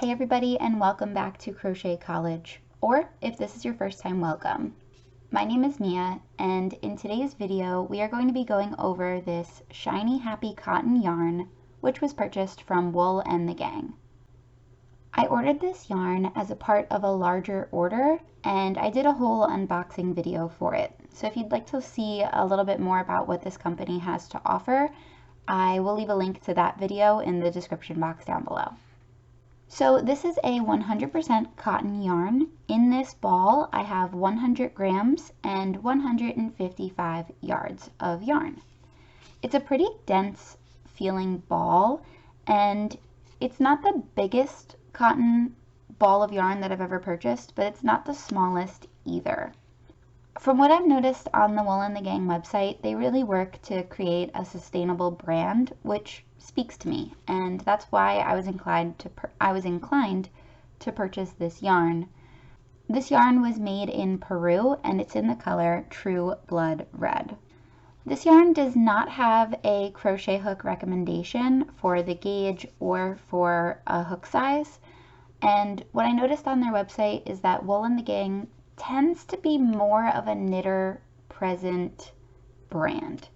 Hey everybody, and welcome back to Crochet College, or if this is your first time, welcome. My name is Mia, and in today's video we are going to be going over this shiny happy cotton yarn which was purchased from Wool and the Gang. I ordered this yarn as a part of a larger order, and I did a whole unboxing video for it. So if you'd like to see a little bit more about what this company has to offer, I will leave a link to that video in the description box down below. So this is a 100% cotton yarn. In this ball, I have 100 grams and 155 yards of yarn. It's a pretty dense feeling ball, and it's not the biggest cotton ball of yarn that I've ever purchased, but it's not the smallest either. From what I've noticed on the Wool and the Gang website, they really work to create a sustainable brand, which speaks to me, and that's why I was inclined to purchase this yarn. This yarn was made in Peru, and it's in the color True Blood Red. This yarn does not have a crochet hook recommendation for the gauge or for a hook size, and what I noticed on their website is that Wool and the Gang tends to be more of a knitter present brand.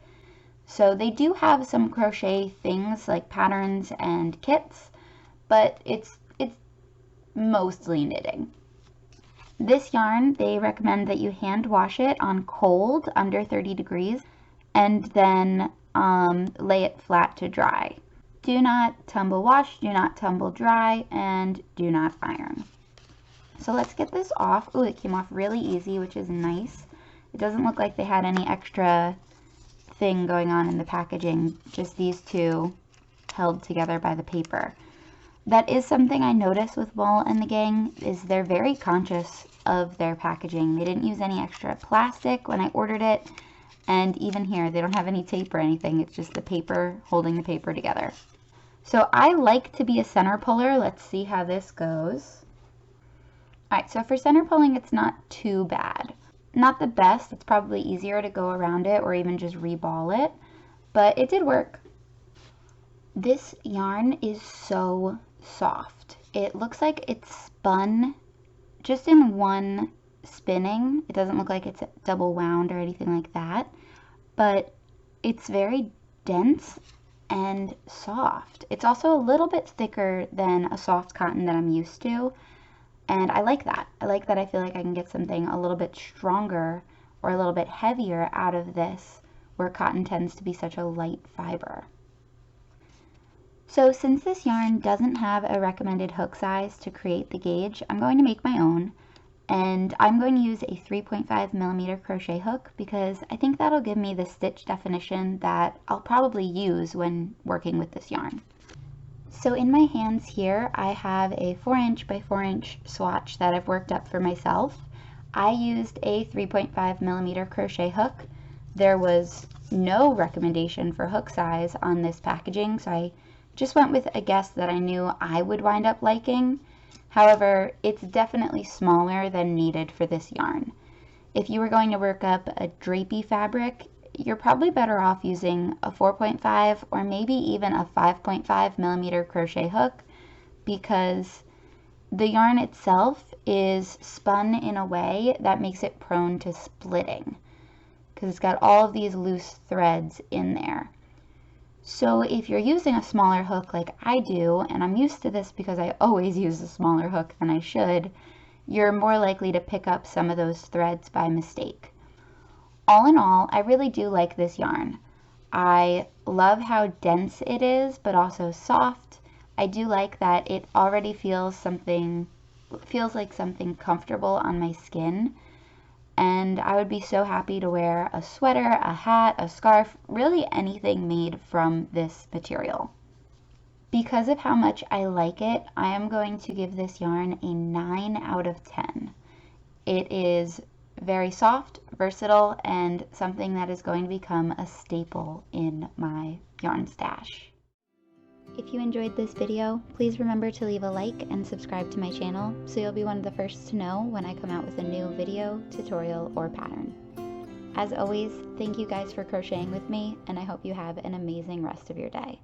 So they do have some crochet things like patterns and kits, but it's mostly knitting. This yarn, they recommend that you hand wash it on cold under 30 degrees and then lay it flat to dry. Do not tumble wash, do not tumble dry, and do not iron. So let's get this off. Ooh, it came off really easy, which is nice. It doesn't look like they had any extra thing going on in the packaging, just these two held together by the paper. That is something I noticed with Wool and the Gang, is they're very conscious of their packaging. They didn't use any extra plastic when I ordered it, and even here they don't have any tape or anything. It's just the paper holding the paper together. So I like to be a center puller. Let's see how this goes. Alright, so for center pulling, it's not too bad. Not the best, it's probably easier to go around it or even just reball it, but it did work. This yarn is so soft. It looks like it's spun just in one spinning. It doesn't look like it's double wound or anything like that, but it's very dense and soft. It's also a little bit thicker than a soft cotton that I'm used to. And I like that. I like that I feel like I can get something a little bit stronger or a little bit heavier out of this, where cotton tends to be such a light fiber. So since this yarn doesn't have a recommended hook size to create the gauge, I'm going to make my own. And I'm going to use a 3.5mm crochet hook because I think that'll give me the stitch definition that I'll probably use when working with this yarn. So in my hands here, I have a 4" by 4" swatch that I've worked up for myself. I used a 3.5mm crochet hook. There was no recommendation for hook size on this packaging, so I just went with a guess that I knew I would wind up liking. However, it's definitely smaller than needed for this yarn. If you were going to work up a drapey fabric, you're probably better off using a 4.5 or maybe even a 5.5mm crochet hook, because the yarn itself is spun in a way that makes it prone to splitting because it's got all of these loose threads in there. So if you're using a smaller hook like I do, and I'm used to this because I always use a smaller hook than I should, you're more likely to pick up some of those threads by mistake. All in all, I really do like this yarn. I love how dense it is, but also soft. I do like that it already feels like something comfortable on my skin. And I would be so happy to wear a sweater, a hat, a scarf, really anything made from this material. Because of how much I like it, I am going to give this yarn a 9 out of 10. It is very soft, versatile, and something that is going to become a staple in my yarn stash. If you enjoyed this video, please remember to leave a like and subscribe to my channel so you'll be one of the first to know when I come out with a new video, tutorial, or pattern. As always, thank you guys for crocheting with me, and I hope you have an amazing rest of your day.